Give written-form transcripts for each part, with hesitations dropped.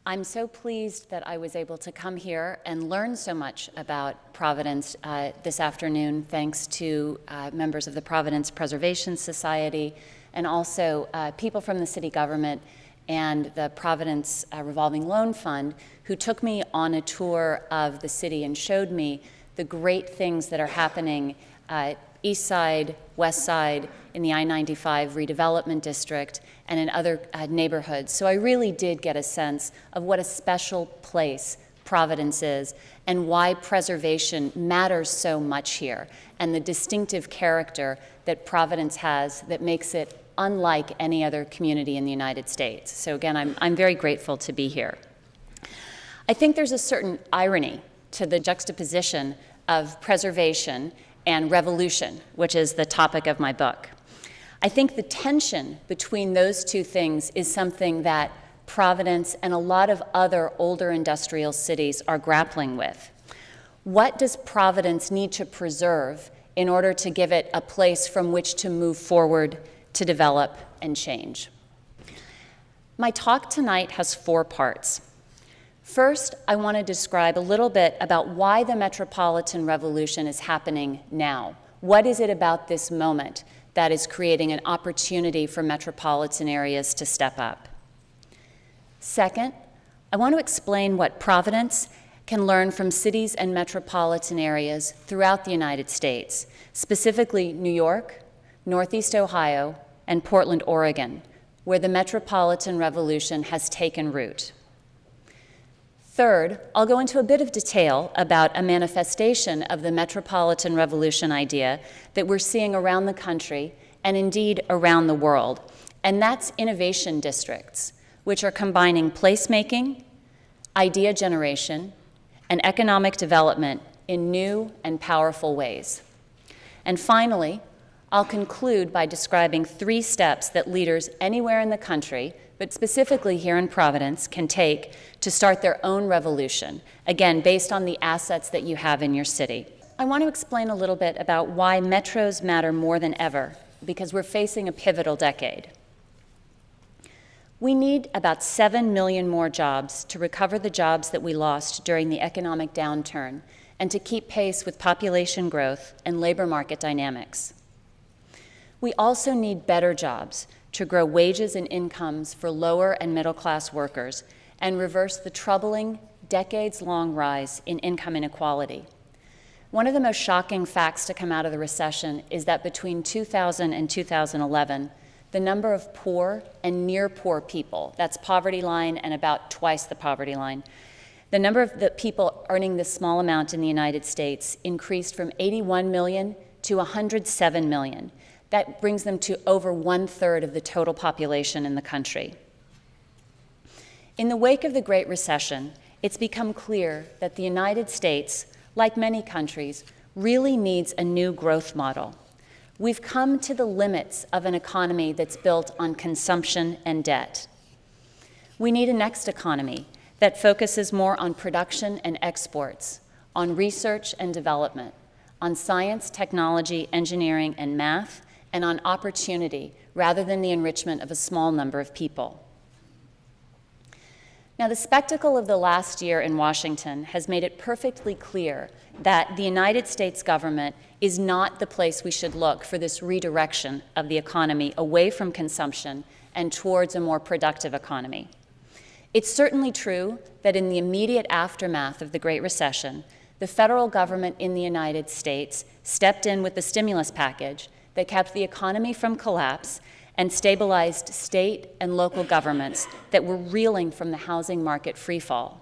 I'm so pleased that I was able to come here and learn so much about Providence this afternoon, thanks to members of the Providence Preservation Society and also people from the city government and the Providence Revolving Loan Fund, who took me on a tour of the city and showed me the great things that are happening east side, west side, in the I-95 redevelopment district, and in other neighborhoods. So I really did get a sense of what a special place Providence is and why preservation matters so much here, and the distinctive character that Providence has that makes it unlike any other community in the United States. So again, I'm very grateful to be here. I think there's a certain irony to the juxtaposition of preservation and revolution, which is the topic of my book. I think the tension between those two things is something that Providence and a lot of other older industrial cities are grappling with. What does Providence need to preserve in order to give it a place from which to move forward, to develop, and change? My talk tonight has 4 parts. First, I want to describe a little bit about why the Metropolitan Revolution is happening now. What is it about this moment that is creating an opportunity for metropolitan areas to step up? Second, I want to explain what Providence can learn from cities and metropolitan areas throughout the United States, specifically New York, Northeast Ohio, and Portland, Oregon, where the Metropolitan Revolution has taken root. Third, I'll go into a bit of detail about a manifestation of the Metropolitan Revolution idea that we're seeing around the country and indeed around the world, and that's innovation districts, which are combining placemaking, idea generation, and economic development in new and powerful ways. And finally, I'll conclude by describing 3 steps that leaders anywhere in the country, but specifically here in Providence, can take to start their own revolution, again, based on the assets that you have in your city. I want to explain a little bit about why metros matter more than ever, because we're facing a pivotal decade. We need about 7 million more jobs to recover the jobs that we lost during the economic downturn and to keep pace with population growth and labor market dynamics. We also need better jobs to grow wages and incomes for lower and middle class workers and reverse the troubling, decades-long rise in income inequality. One of the most shocking facts to come out of the recession is that between 2000 and 2011, the number of poor and near poor people, that's poverty line and about twice the poverty line, the number of the people earning this small amount in the United States increased from 81 million to 107 million. That brings them to over 1/3 of the total population in the country. In the wake of the Great Recession, it's become clear that the United States, like many countries, really needs a new growth model. We've come to the limits of an economy that's built on consumption and debt. We need a next economy that focuses more on production and exports, on research and development, on science, technology, engineering, and math, and on opportunity rather than the enrichment of a small number of people. Now, the spectacle of the last year in Washington has made it perfectly clear that the United States government is not the place we should look for this redirection of the economy away from consumption and towards a more productive economy. It's certainly true that in the immediate aftermath of the Great Recession, the federal government in the United States stepped in with the stimulus package that kept the economy from collapse and stabilized state and local governments that were reeling from the housing market freefall.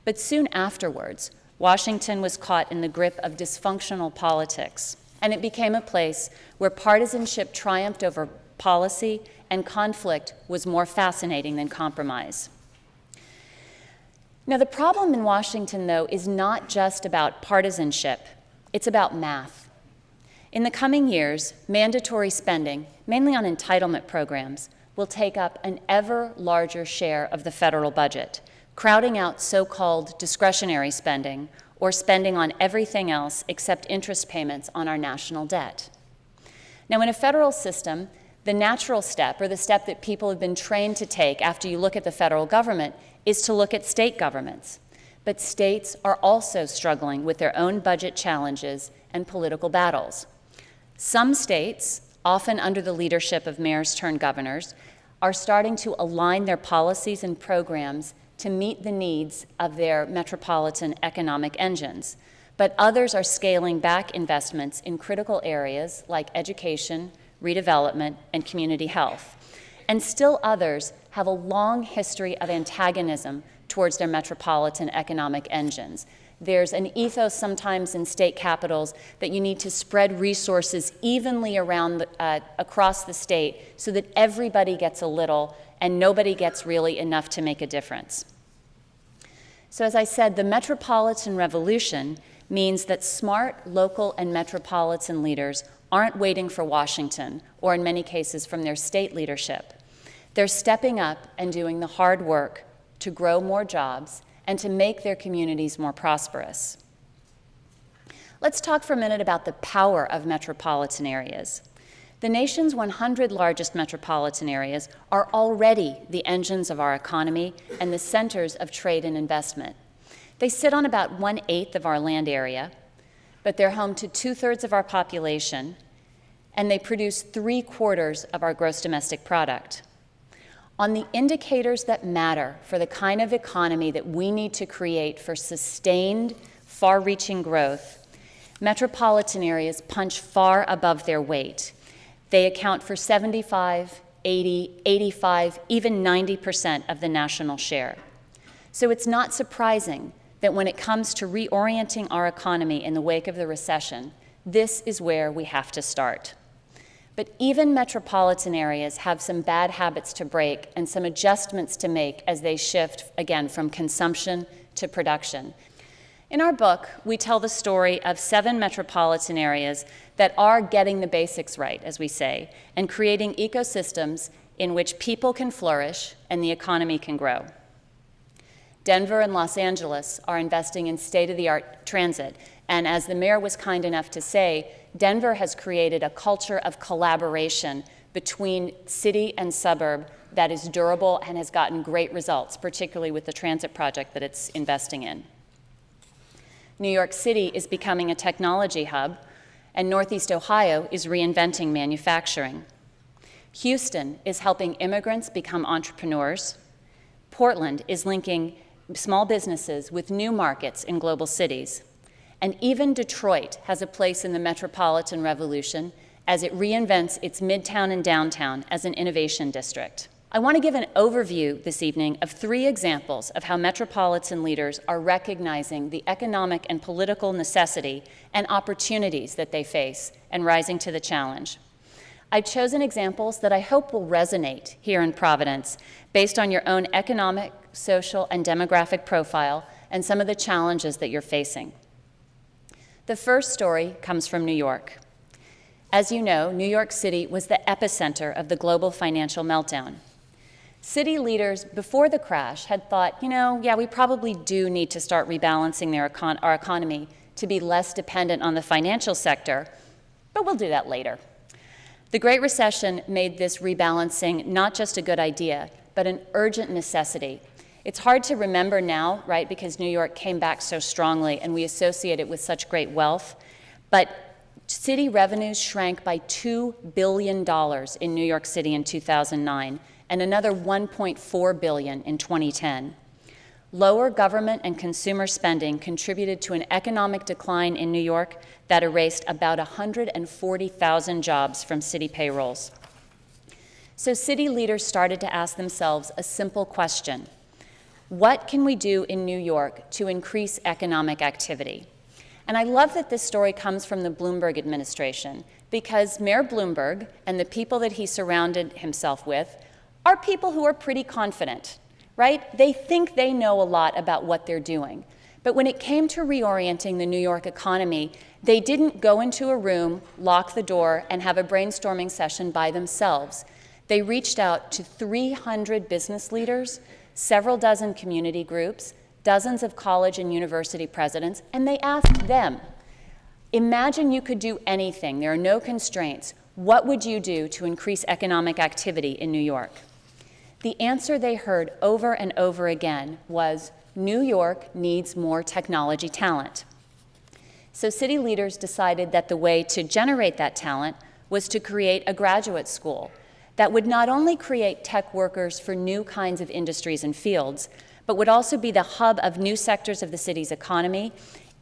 But soon afterwards, Washington was caught in the grip of dysfunctional politics, and it became a place where partisanship triumphed over policy and conflict was more fascinating than compromise. Now, the problem in Washington, though, is not just about partisanship, it's about math. In the coming years, mandatory spending, mainly on entitlement programs, will take up an ever larger share of the federal budget, crowding out so-called discretionary spending or spending on everything else except interest payments on our national debt. Now, in a federal system, The natural step, or the step that people have been trained to take after you look at the federal government, is to look at state governments. But states are also struggling with their own budget challenges and political battles. Some states, often under the leadership of mayors turned governors, are starting to align their policies and programs to meet the needs of their metropolitan economic engines. But others are scaling back investments in critical areas like education, redevelopment, and community health. And still others have a long history of antagonism towards their metropolitan economic engines. There's an ethos sometimes in state capitals that you need to spread resources evenly around across the state so that everybody gets a little and nobody gets really enough to make a difference. So as I said, the Metropolitan Revolution means that smart local and metropolitan leaders aren't waiting for Washington, or in many cases from their state leadership. They're stepping up and doing the hard work to grow more jobs and to make their communities more prosperous. Let's talk for a minute about the power of metropolitan areas. The nation's 100 largest metropolitan areas are already the engines of our economy and the centers of trade and investment. They sit on about 1/8 of our land area, but they're home to 2/3 of our population, and they produce 3/4 of our gross domestic product. On the indicators that matter for the kind of economy that we need to create for sustained, far-reaching growth, metropolitan areas punch far above their weight. They account for 75, 80, 85, even 90% of the national share. So it's not surprising that when it comes to reorienting our economy in the wake of the recession, this is where we have to start. But even metropolitan areas have some bad habits to break and some adjustments to make as they shift, again, from consumption to production. In our book, we tell the story of 7 metropolitan areas that are getting the basics right, as we say, and creating ecosystems in which people can flourish and the economy can grow. Denver and Los Angeles are investing in state-of-the-art transit, and as the mayor was kind enough to say, Denver has created a culture of collaboration between city and suburb that is durable and has gotten great results, particularly with the transit project that it's investing in. New York City is becoming a technology hub, and Northeast Ohio is reinventing manufacturing. Houston is helping immigrants become entrepreneurs. Portland is linking small businesses with new markets in global cities. And even Detroit has a place in the Metropolitan Revolution as it reinvents its Midtown and downtown as an innovation district. I want to give an overview this evening of 3 examples of how metropolitan leaders are recognizing the economic and political necessity and opportunities that they face and rising to the challenge. I've chosen examples that I hope will resonate here in Providence based on your own economic, social, and demographic profile and some of the challenges that you're facing. The first story comes from New York. As you know, New York City was the epicenter of the global financial meltdown. City leaders before the crash had thought, yeah, we probably do need to start rebalancing our economy to be less dependent on the financial sector, but we'll do that later. The Great Recession made this rebalancing not just a good idea, but an urgent necessity. It's hard to remember now, right, because New York came back so strongly and we associate it with such great wealth, but city revenues shrank by $2 billion in New York City in 2009 and another $1.4 billion in 2010. Lower government and consumer spending contributed to an economic decline in New York that erased about 140,000 jobs from city payrolls. So city leaders started to ask themselves a simple question: what can we do in New York to increase economic activity? And I love that this story comes from the Bloomberg administration, because Mayor Bloomberg and the people that he surrounded himself with are people who are pretty confident, right? They think they know a lot about what they're doing. But when it came to reorienting the New York economy, they didn't go into a room, lock the door, and have a brainstorming session by themselves. They reached out to 300 business leaders, several dozen community groups, dozens of college and university presidents, and they asked them, imagine you could do anything, there are no constraints. what would you do to increase economic activity in New York? The answer they heard over and over again was, New York needs more technology talent. So city leaders decided that the way to generate that talent was to create a graduate school that would not only create tech workers for new kinds of industries and fields, but would also be the hub of new sectors of the city's economy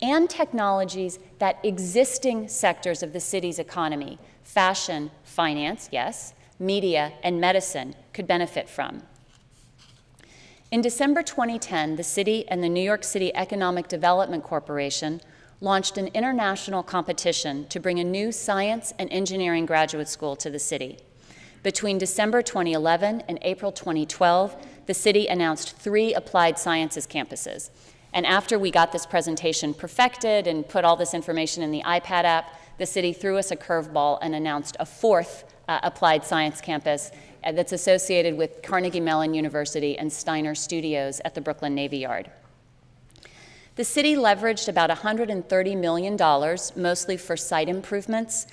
and technologies that existing sectors of the city's economy, fashion, finance, yes, media, and medicine, could benefit from. In December 2010, the city and the New York City Economic Development Corporation launched an international competition to bring a new science and engineering graduate school to the city. Between December 2011 and April 2012, the city announced 3 applied sciences campuses. And after we got this presentation perfected and put all this information in the iPad app, the city threw us a curveball and announced a 4th applied science campus that's associated with Carnegie Mellon University and Steiner Studios at the Brooklyn Navy Yard. The city leveraged about $130 million, mostly for site improvements,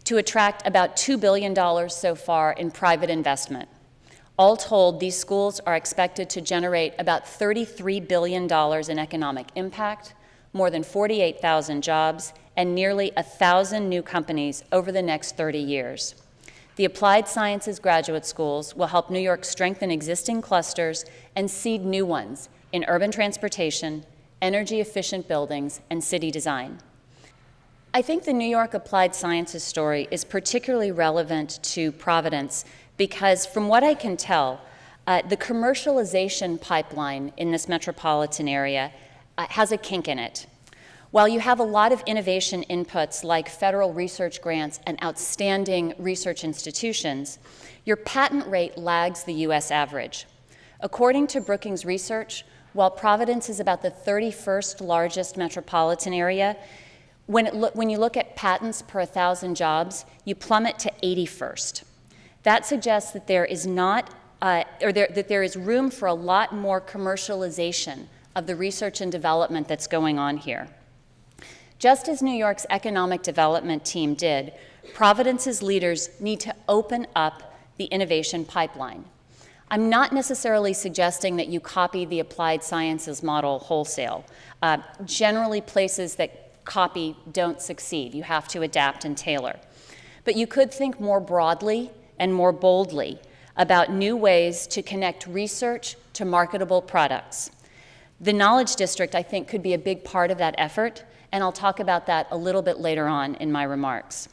to attract about $2 billion so far in private investment. All told, these schools are expected to generate about $33 billion in economic impact, more than 48,000 jobs, and nearly 1,000 new companies over the next 30 years. The Applied Sciences graduate schools will help New York strengthen existing clusters and seed new ones in urban transportation, energy-efficient buildings, and city design. I think the New York Applied Sciences story is particularly relevant to Providence because, from what I can tell, the commercialization pipeline in this metropolitan area has a kink in it. While you have a lot of innovation inputs like federal research grants and outstanding research institutions, your patent rate lags the US average. According to Brookings research, while Providence is about the 31st largest metropolitan area, when you look at patents per 1,000 jobs, you plummet to 81st. That suggests that there is that there is room for a lot more commercialization of the research and development that's going on here. Just as New York's economic development team did, Providence's leaders need to open up the innovation pipeline. I'm not necessarily suggesting that you copy the applied sciences model wholesale. Generally, places that copy don't succeed. You have to adapt and tailor. But you could think more broadly and more boldly about new ways to connect research to marketable products. The Knowledge District, I think, could be a big part of that effort, and I'll talk about that a little bit later on in my remarks.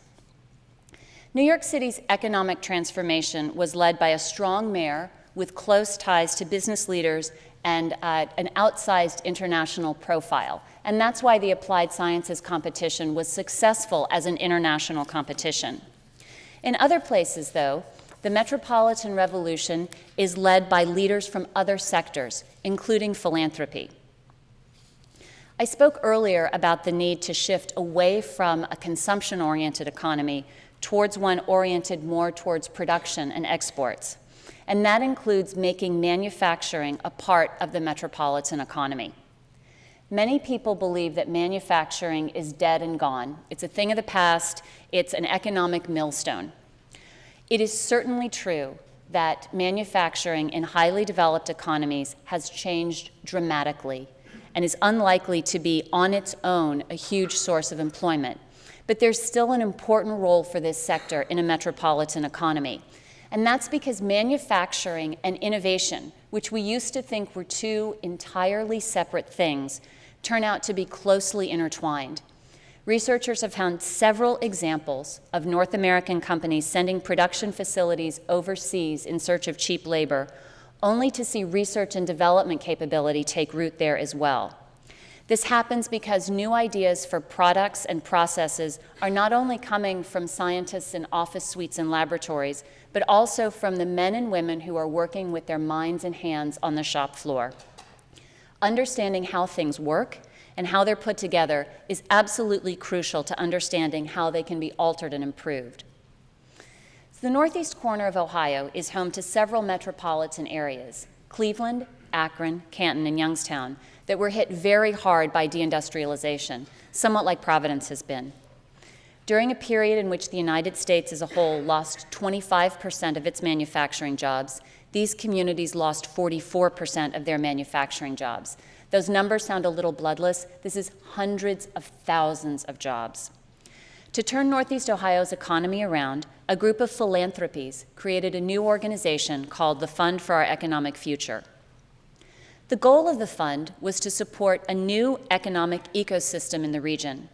New York City's economic transformation was led by a strong mayor with close ties to business leaders and an outsized international profile. And that's why the Applied Sciences competition was successful as an international competition. In other places, though, the Metropolitan Revolution is led by leaders from other sectors, including philanthropy. I spoke earlier about the need to shift away from a consumption-oriented economy towards one oriented more towards production and exports. And that includes making manufacturing a part of the metropolitan economy. Many people believe that manufacturing is dead and gone. It's a thing of the past. It's an economic millstone. It is certainly true that manufacturing in highly developed economies has changed dramatically and is unlikely to be on its own a huge source of employment. But there's still an important role for this sector in a metropolitan economy. And that's because manufacturing and innovation, which we used to think were two entirely separate things, turn out to be closely intertwined. Researchers have found several examples of North American companies sending production facilities overseas in search of cheap labor, only to see research and development capability take root there as well. This happens because new ideas for products and processes are not only coming from scientists in office suites and laboratories, but also from the men and women who are working with their minds and hands on the shop floor. Understanding how things work and how they're put together is absolutely crucial to understanding how they can be altered and improved. The northeast corner of Ohio is home to several metropolitan areas, Cleveland, Akron, Canton, and Youngstown, that were hit very hard by deindustrialization, somewhat like Providence has been. During a period in which the United States as a whole lost 25% of its manufacturing jobs, these communities lost 44% of their manufacturing jobs. Those numbers sound a little bloodless. This is hundreds of thousands of jobs. To turn Northeast Ohio's economy around, a group of philanthropies created a new organization called the Fund for Our Economic Future. The goal of the fund was to support a new economic ecosystem in the region.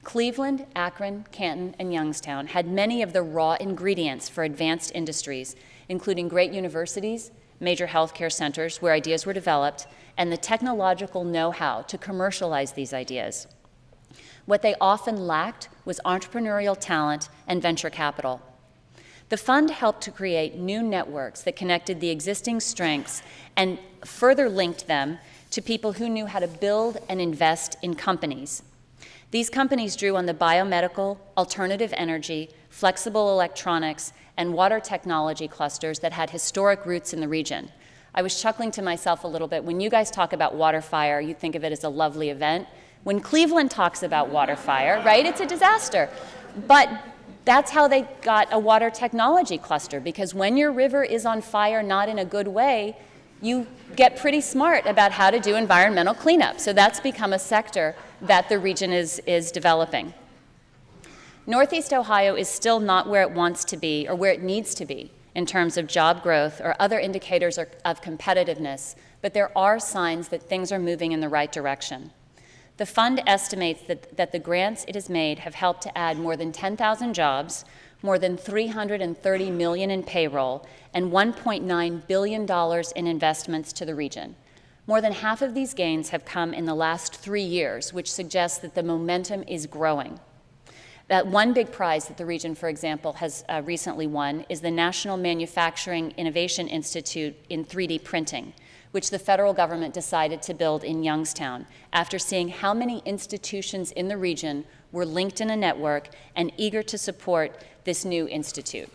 Cleveland, Akron, Canton, and Youngstown had many of the raw ingredients for advanced industries, including great universities, major healthcare centers where ideas were developed, and the technological know-how to commercialize these ideas. What they often lacked was entrepreneurial talent and venture capital. The fund helped to create new networks that connected the existing strengths and further linked them to people who knew how to build and invest in companies. These companies drew on the biomedical, alternative energy, flexible electronics, and water technology clusters that had historic roots in the region. I was chuckling to myself a little bit. When you guys talk about water fire, you think of it as a lovely event. When Cleveland talks about water fire, right, it's a disaster. But that's how they got a water technology cluster, because when your river is on fire, not in a good way, you get pretty smart about how to do environmental cleanup. So that's become a sector that the region is developing. Northeast Ohio is still not where it wants to be or where it needs to be in terms of job growth or other indicators of competitiveness, but there are signs that things are moving in the right direction. The fund estimates that the grants it has made have helped to add more than 10,000 jobs, more than $330 million in payroll, and $1.9 billion in investments to the region. More than half of these gains have come in the last 3 years, which suggests that the momentum is growing. That one big prize that the region, for example, has recently won is the National Manufacturing Innovation Institute in 3D printing, which the federal government decided to build in Youngstown after seeing how many institutions in the region were linked in a network and eager to support this new institute.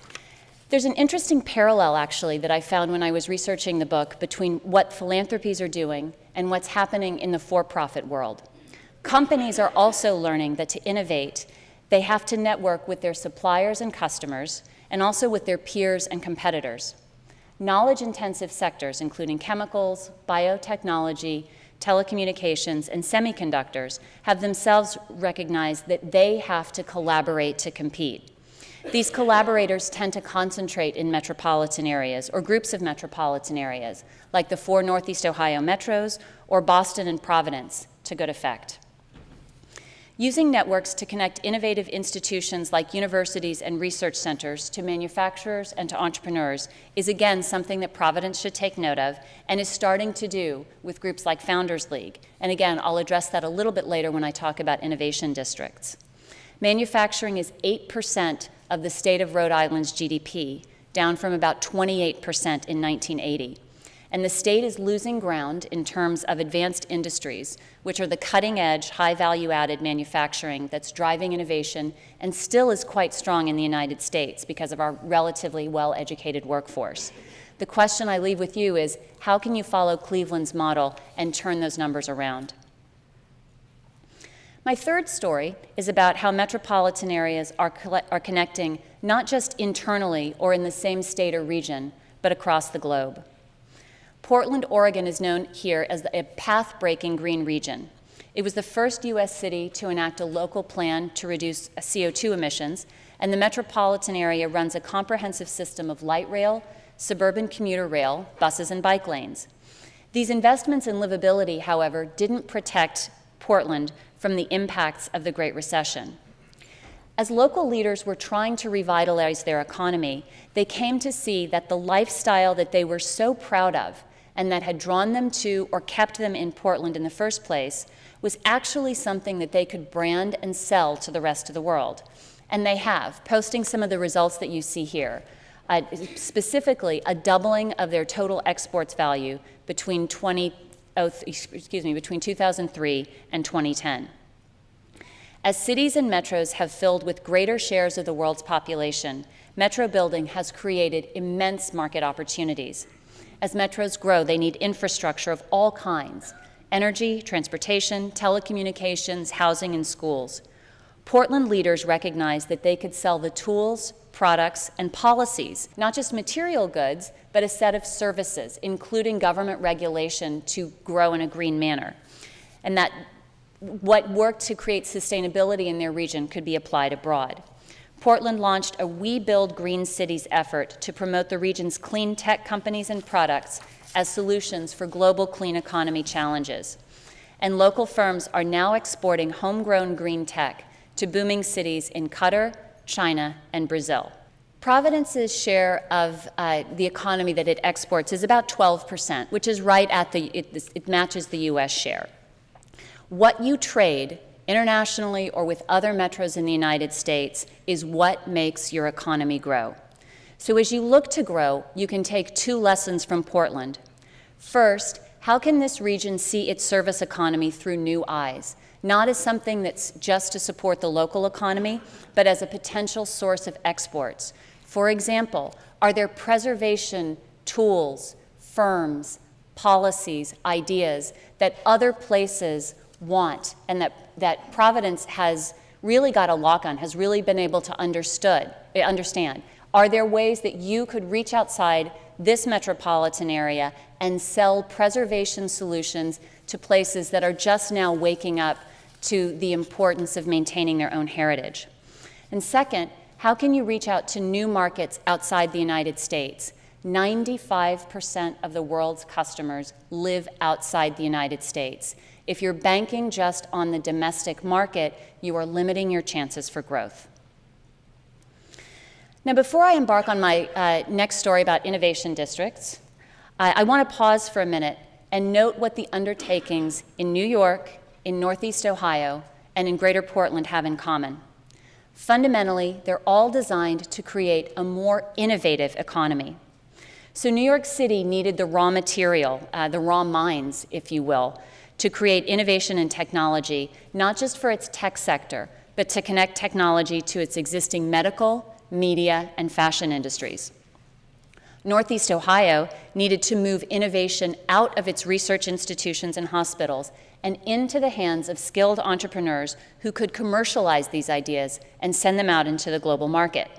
There's an interesting parallel, actually, that I found when I was researching the book between what philanthropies are doing and what's happening in the for-profit world. Companies are also learning that to innovate, they have to network with their suppliers and customers, and also with their peers and competitors. Knowledge-intensive sectors, including chemicals, biotechnology, telecommunications, and semiconductors, have themselves recognized that they have to collaborate to compete. These collaborators tend to concentrate in metropolitan areas or groups of metropolitan areas, like the 4 Northeast Ohio metros or Boston and Providence, to good effect. Using networks to connect innovative institutions like universities and research centers to manufacturers and to entrepreneurs is again something that Providence should take note of and is starting to do with groups like Founders League. And again, I'll address that a little bit later when I talk about innovation districts. Manufacturing is 8% of the state of Rhode Island's GDP, down from about 28% in 1980. And the state is losing ground in terms of advanced industries, which are the cutting-edge, high-value-added manufacturing that's driving innovation and still is quite strong in the United States because of our relatively well-educated workforce. The question I leave with you is, how can you follow Cleveland's model and turn those numbers around? My third story is about how metropolitan areas are connecting not just internally or in the same state or region, but across the globe. Portland, Oregon is known here as a path-breaking green region. It was the first U.S. city to enact a local plan to reduce CO2 emissions, and the metropolitan area runs a comprehensive system of light rail, suburban commuter rail, buses, and bike lanes. These investments in livability, however, didn't protect Portland from the impacts of the Great Recession. As local leaders were trying to revitalize their economy, they came to see that the lifestyle that they were so proud of and that had drawn them to or kept them in Portland in the first place was actually something that they could brand and sell to the rest of the world. And they have, posting some of the results that you see here. Specifically, a doubling of their total exports value between 2003 and 2010. As cities and metros have filled with greater shares of the world's population, metro building has created immense market opportunities. As metros grow, they need infrastructure of all kinds: energy, transportation, telecommunications, housing, and schools. Portland leaders recognized that they could sell the tools, products, and policies, not just material goods, but a set of services, including government regulation to grow in a green manner. And that what worked to create sustainability in their region could be applied abroad. Portland launched a We Build Green Cities effort to promote the region's clean tech companies and products as solutions for global clean economy challenges. And local firms are now exporting homegrown green tech to booming cities in Qatar, China, and Brazil. Providence's share of the economy that it exports is about 12%, which is right at it matches the US share. What you trade internationally or with other metros in the United States is what makes your economy grow. So as you look to grow, you can take two lessons from Portland. First, how can this region see its service economy through new eyes? Not as something that's just to support the local economy, but as a potential source of exports. For example, are there preservation tools, firms, policies, ideas that other places want and that Providence has really got a lock on, has really been able to understand? Are there ways that you could reach outside this metropolitan area and sell preservation solutions to places that are just now waking up to the importance of maintaining their own heritage? And second, how can you reach out to new markets outside the United States? 95% of the world's customers live outside the United States. If you're banking just on the domestic market, you are limiting your chances for growth. Now, before I embark on my next story about innovation districts, I want to pause for a minute and note what the undertakings in New York, in Northeast Ohio, and in Greater Portland have in common. Fundamentally, they're all designed to create a more innovative economy. So New York City needed the raw material, the raw mines, if you will, to create innovation and technology, not just for its tech sector, but to connect technology to its existing medical, media, and fashion industries. Northeast Ohio needed to move innovation out of its research institutions and hospitals and into the hands of skilled entrepreneurs who could commercialize these ideas and send them out into the global market.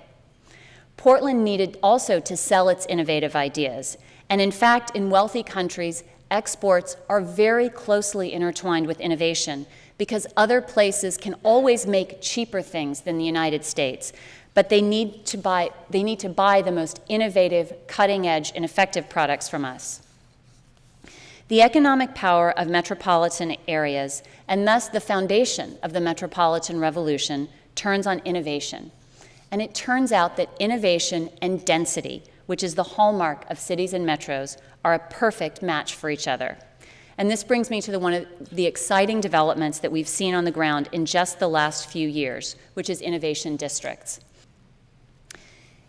Portland needed also to sell its innovative ideas. And in fact, in wealthy countries, exports are very closely intertwined with innovation because other places can always make cheaper things than the United States, but they need to buy the most innovative, cutting-edge, and effective products from us. The economic power of metropolitan areas, and thus the foundation of the Metropolitan Revolution, turns on innovation. And it turns out that innovation and density, which is the hallmark of cities and metros, are a perfect match for each other. And this brings me to one of the exciting developments that we've seen on the ground in just the last few years, which is innovation districts.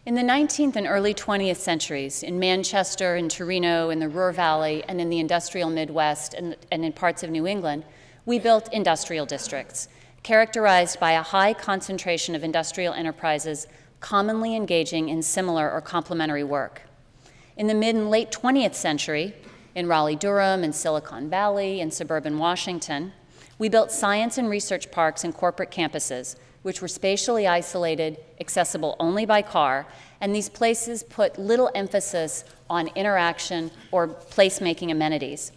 In the 19th and early 20th centuries, in Manchester, in Torino, in the Ruhr Valley, and in the industrial Midwest, and in parts of New England, we built industrial districts, characterized by a high concentration of industrial enterprises commonly engaging in similar or complementary work. In the mid and late 20th century, in Raleigh-Durham, in Silicon Valley, in suburban Washington, we built science and research parks and corporate campuses, which were spatially isolated, accessible only by car, and these places put little emphasis on interaction or place-making amenities.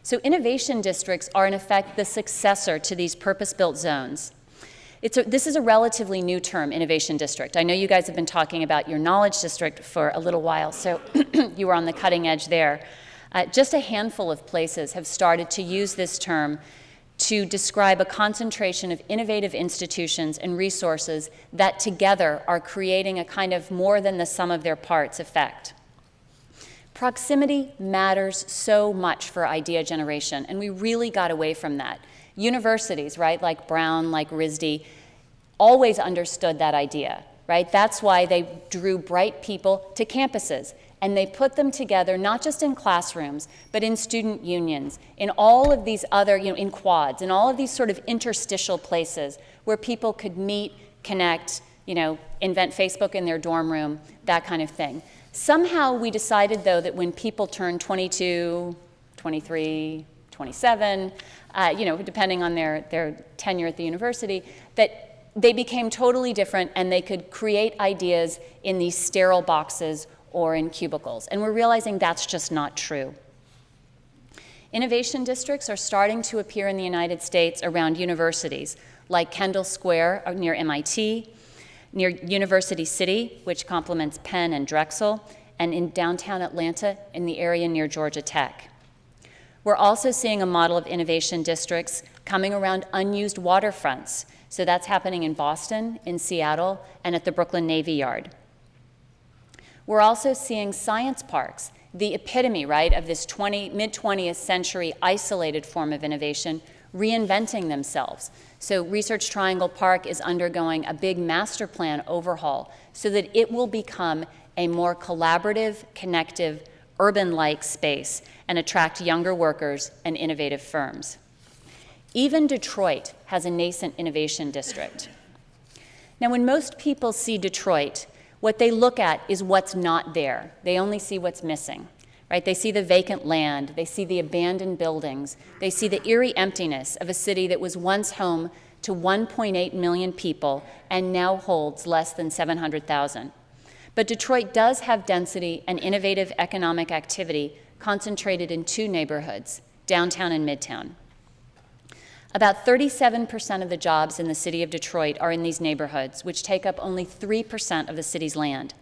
So innovation districts are in effect the successor to these purpose-built zones. This is a relatively new term, innovation district. I know you guys have been talking about your knowledge district for a little while, so you were on the cutting edge there. Just a handful of places have started to use this term to describe a concentration of innovative institutions and resources that together are creating a kind of more than the sum of their parts effect. Proximity matters so much for idea generation, and we really got away from that. Universities, right, like Brown, like RISD, always understood that idea, right? That's why they drew bright people to campuses. And they put them together, not just in classrooms, but in student unions, in all of these other, in quads, in all of these sort of interstitial places where people could meet, connect, invent Facebook in their dorm room, that kind of thing. Somehow we decided, though, that when people turned 22, 23, 27, depending on their tenure at the university, that they became totally different, and they could create ideas in these sterile boxes or in cubicles. And we're realizing that's just not true. Innovation districts are starting to appear in the United States around universities, like Kendall Square near MIT, near University City, which complements Penn and Drexel, and in downtown Atlanta in the area near Georgia Tech. We're also seeing a model of innovation districts coming around unused waterfronts. So that's happening in Boston, in Seattle, and at the Brooklyn Navy Yard. We're also seeing science parks, the epitome, right, of this mid-20th century isolated form of innovation, reinventing themselves. So Research Triangle Park is undergoing a big master plan overhaul so that it will become a more collaborative, connective, urban-like space and attract younger workers and innovative firms. Even Detroit has a nascent innovation district. Now, when most people see Detroit, what they look at is what's not there. They only see what's missing, right? They see the vacant land, they see the abandoned buildings, they see the eerie emptiness of a city that was once home to 1.8 million people and now holds less than 700,000. But Detroit does have density and innovative economic activity concentrated in two neighborhoods, downtown and Midtown. About 37% of the jobs in the city of Detroit are in these neighborhoods, which take up only 3% of the city's land.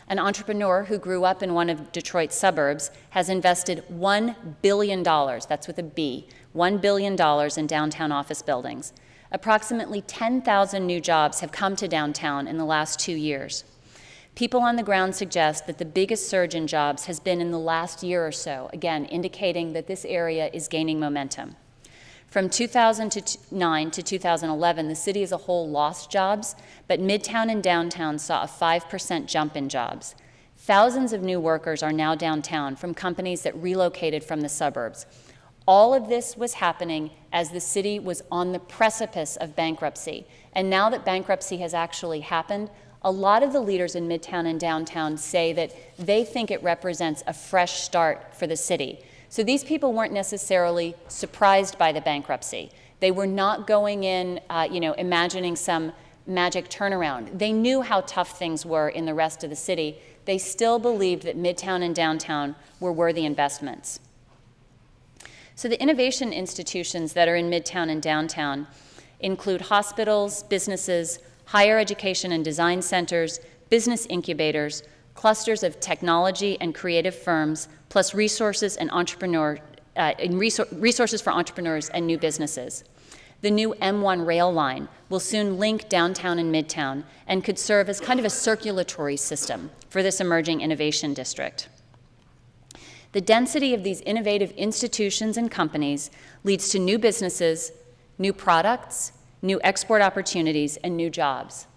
An entrepreneur who grew up in one of Detroit's suburbs has invested $1 billion, that's with a B, $1 billion in downtown office buildings. Approximately 10,000 new jobs have come to downtown in the last 2 years. People on the ground suggest that the biggest surge in jobs has been in the last year or so, again, indicating that this area is gaining momentum. From 2009 to 2011, the city as a whole lost jobs, but Midtown and downtown saw a 5% jump in jobs. Thousands of new workers are now downtown from companies that relocated from the suburbs. All of this was happening as the city was on the precipice of bankruptcy. And now that bankruptcy has actually happened, a lot of the leaders in Midtown and downtown say that they think it represents a fresh start for the city. So these people weren't necessarily surprised by the bankruptcy. They were not going in, imagining some magic turnaround. They knew how tough things were in the rest of the city. They still believed that Midtown and downtown were worthy investments. So the innovation institutions that are in Midtown and downtown include hospitals, businesses, higher education and design centers, business incubators, clusters of technology and creative firms, plus resources for entrepreneurs and new businesses. The new M1 rail line will soon link downtown and Midtown and could serve as kind of a circulatory system for this emerging innovation district. The density of these innovative institutions and companies leads to new businesses, new products, new export opportunities, and new jobs.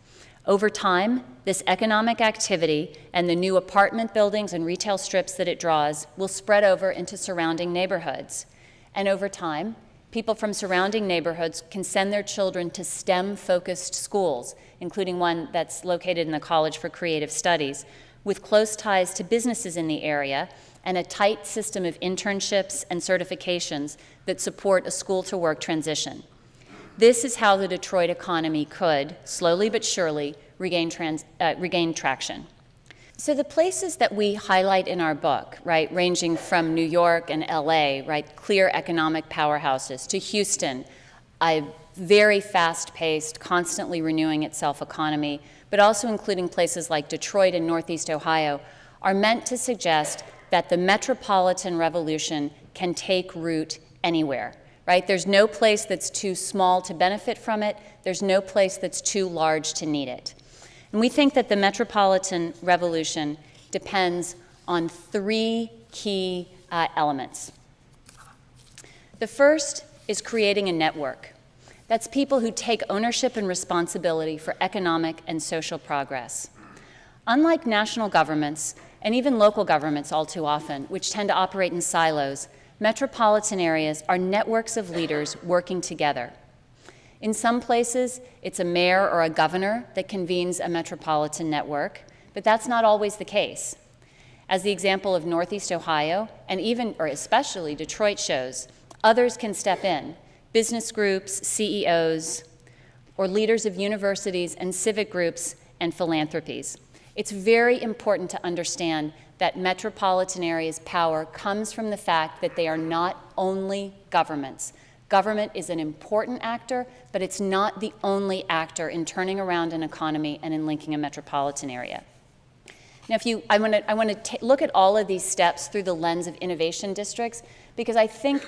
Over time, this economic activity and the new apartment buildings and retail strips that it draws will spread over into surrounding neighborhoods. And over time, people from surrounding neighborhoods can send their children to STEM-focused schools, including one that's located in the College for Creative Studies, with close ties to businesses in the area and a tight system of internships and certifications that support a school-to-work transition. This is how the Detroit economy could, slowly but surely, regain traction. So the places that we highlight in our book, right, ranging from New York and LA, right, clear economic powerhouses, to Houston, a very fast-paced, constantly renewing itself economy, but also including places like Detroit and Northeast Ohio, are meant to suggest that the Metropolitan Revolution can take root anywhere. Right? There's no place that's too small to benefit from it. There's no place that's too large to need it. And we think that the Metropolitan Revolution depends on three key elements. The first is creating a network. That's people who take ownership and responsibility for economic and social progress. Unlike national governments, and even local governments all too often, which tend to operate in silos, metropolitan areas are networks of leaders working together. In some places, it's a mayor or a governor that convenes a metropolitan network, but that's not always the case. As the example of Northeast Ohio, and even, or especially Detroit shows, others can step in. Business groups, CEOs, or leaders of universities and civic groups and philanthropies. It's very important to understand that metropolitan areas' power comes from the fact that they are not only governments. Government is an important actor, but it's not the only actor in turning around an economy and in linking a metropolitan area. Now, I want to look at all of these steps through the lens of innovation districts, because I think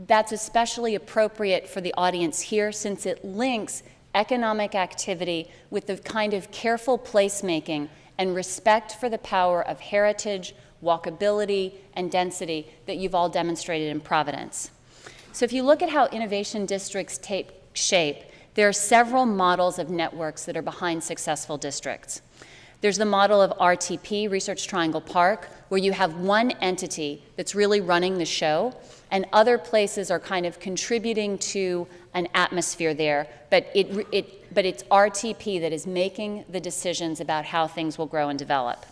that's especially appropriate for the audience here, since it links economic activity with the kind of careful placemaking and respect for the power of heritage, walkability, and density that you've all demonstrated in Providence. So if you look at how innovation districts take shape, there are several models of networks that are behind successful districts. There's the model of RTP, Research Triangle Park, where you have one entity that's really running the show, and other places are kind of contributing to an atmosphere there, but it's RTP that is making the decisions about how things will grow and develop.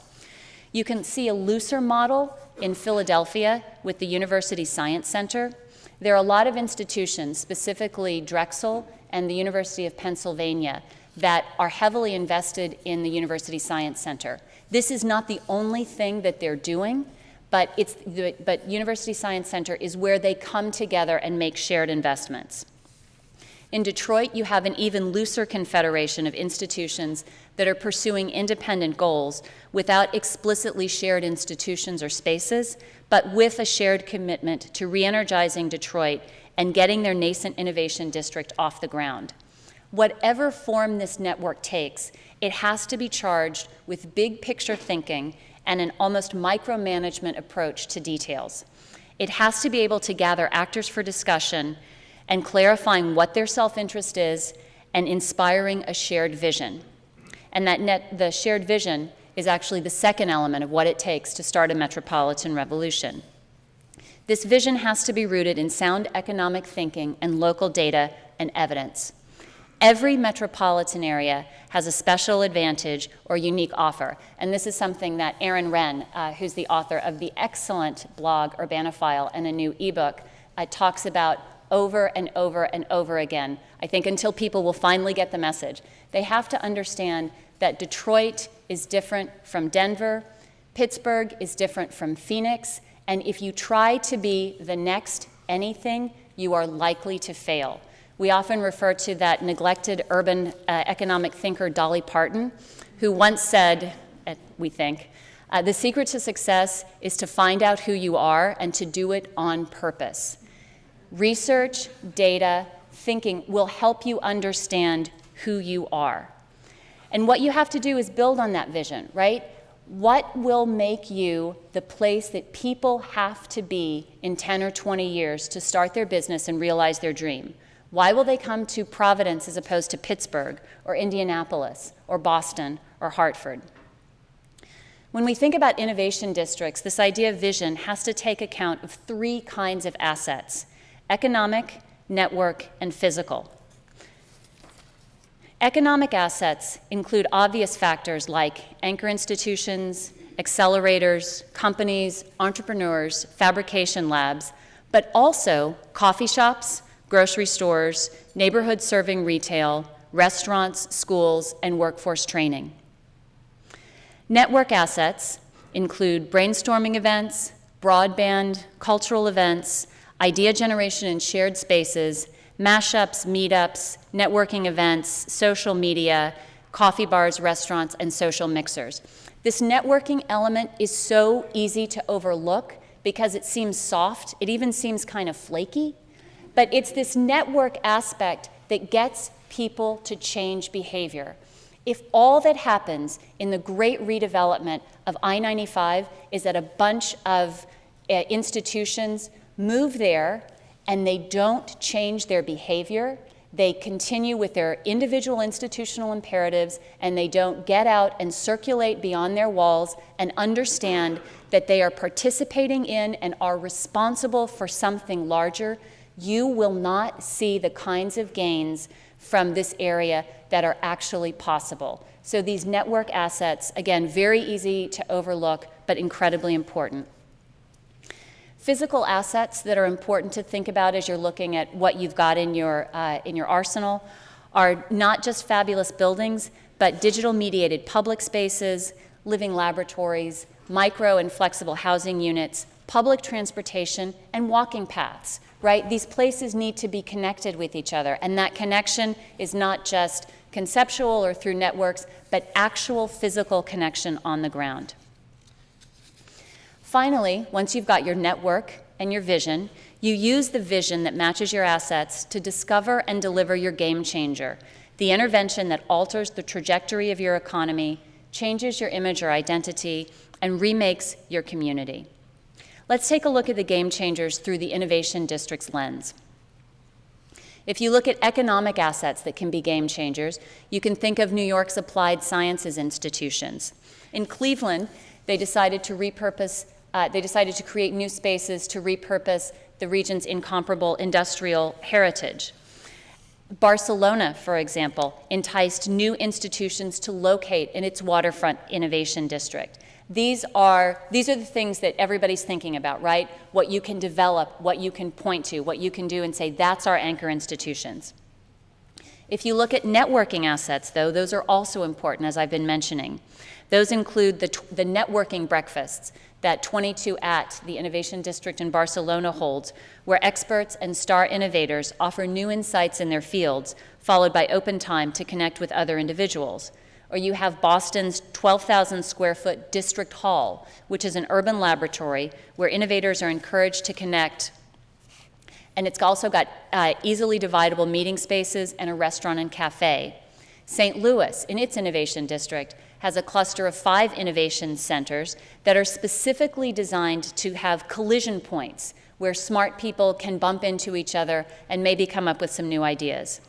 You can see a looser model in Philadelphia with the University Science Center. There are a lot of institutions, specifically Drexel and the University of Pennsylvania, that are heavily invested in the University Science Center. This is not the only thing that they're doing, but University Science Center is where they come together and make shared investments. In Detroit, you have an even looser confederation of institutions that are pursuing independent goals without explicitly shared institutions or spaces, but with a shared commitment to re-energizing Detroit and getting their nascent innovation district off the ground. Whatever form this network takes, it has to be charged with big picture thinking and an almost micromanagement approach to details. It has to be able to gather actors for discussion and clarifying what their self-interest is and inspiring a shared vision. And the shared vision is actually the second element of what it takes to start a metropolitan revolution. This vision has to be rooted in sound economic thinking and local data and evidence. Every metropolitan area has a special advantage or unique offer, and this is something that Aaron Wren, who's the author of the excellent blog Urbanophile and a new ebook, talks about over and over and over again, I think, until people will finally get the message. They have to understand that Detroit is different from Denver, Pittsburgh is different from Phoenix, and if you try to be the next anything, you are likely to fail. We often refer to that neglected urban economic thinker, Dolly Parton, who once said, we think, the secret to success is to find out who you are and to do it on purpose. Research, data, thinking will help you understand who you are. And what you have to do is build on that vision, right? What will make you the place that people have to be in 10 or 20 years to start their business and realize their dream? Why will they come to Providence as opposed to Pittsburgh or Indianapolis or Boston or Hartford? When we think about innovation districts, this idea of vision has to take account of three kinds of assets: economic, network, and physical. Economic assets include obvious factors like anchor institutions, accelerators, companies, entrepreneurs, fabrication labs, but also coffee shops, grocery stores, neighborhood serving retail, restaurants, schools, and workforce training. Network assets include brainstorming events, broadband, cultural events, idea generation in shared spaces, mashups, meetups, networking events, social media, coffee bars, restaurants, and social mixers. This networking element is so easy to overlook because it seems soft, it even seems kind of flaky, but it's this network aspect that gets people to change behavior. If all that happens in the great redevelopment of I-95 is that a bunch of institutions move there and they don't change their behavior, they continue with their individual institutional imperatives, and they don't get out and circulate beyond their walls and understand that they are participating in and are responsible for something larger, you will not see the kinds of gains from this area that are actually possible. So these network assets, again, very easy to overlook, but incredibly important. Physical assets that are important to think about as you're looking at what you've got in your arsenal are not just fabulous buildings, but digital mediated public spaces, living laboratories, micro and flexible housing units, public transportation, and walking paths, right? These places need to be connected with each other, and that connection is not just conceptual or through networks, but actual physical connection on the ground. Finally, once you've got your network and your vision, you use the vision that matches your assets to discover and deliver your game changer, the intervention that alters the trajectory of your economy, changes your image or identity, and remakes your community. Let's take a look at the game changers through the Innovation District's lens. If you look at economic assets that can be game changers, you can think of New York's applied sciences institutions. In Cleveland, they decided to create new spaces to repurpose the region's incomparable industrial heritage. Barcelona, for example, enticed new institutions to locate in its waterfront innovation district. These are the things that everybody's thinking about, right? What you can develop, what you can point to, what you can do and say, that's our anchor institutions. If you look at networking assets, though, those are also important, as I've been mentioning. Those include the networking breakfasts that 22 at the Innovation District in Barcelona holds, where experts and star innovators offer new insights in their fields, followed by open time to connect with other individuals. Or you have Boston's 12,000 square foot District Hall, which is an urban laboratory where innovators are encouraged to connect. And it's also got easily dividable meeting spaces and a restaurant and cafe. St. Louis, in its innovation district, has a cluster of 5 innovation centers that are specifically designed to have collision points where smart people can bump into each other and maybe come up with some new ideas.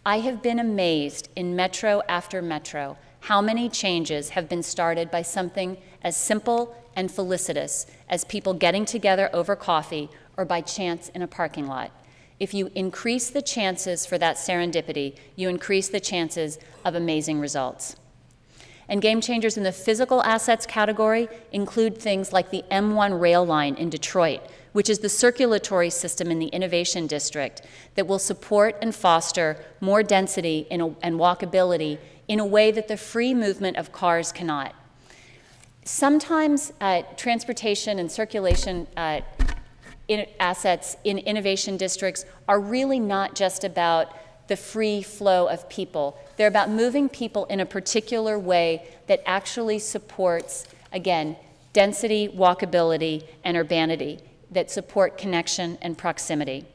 I have been amazed in metro after metro how many changes have been started by something as simple and felicitous as people getting together over coffee or by chance in a parking lot. If you increase the chances for that serendipity, you increase the chances of amazing results. And game changers in the physical assets category include things like the M1 rail line in Detroit, which is the circulatory system in the Innovation District that will support and foster more density and walkability in a way that the free movement of cars cannot. Sometimes transportation and circulation assets in innovation districts are really not just about the free flow of people. They're about moving people in a particular way that actually supports, again, density, walkability, and urbanity that support connection and proximity.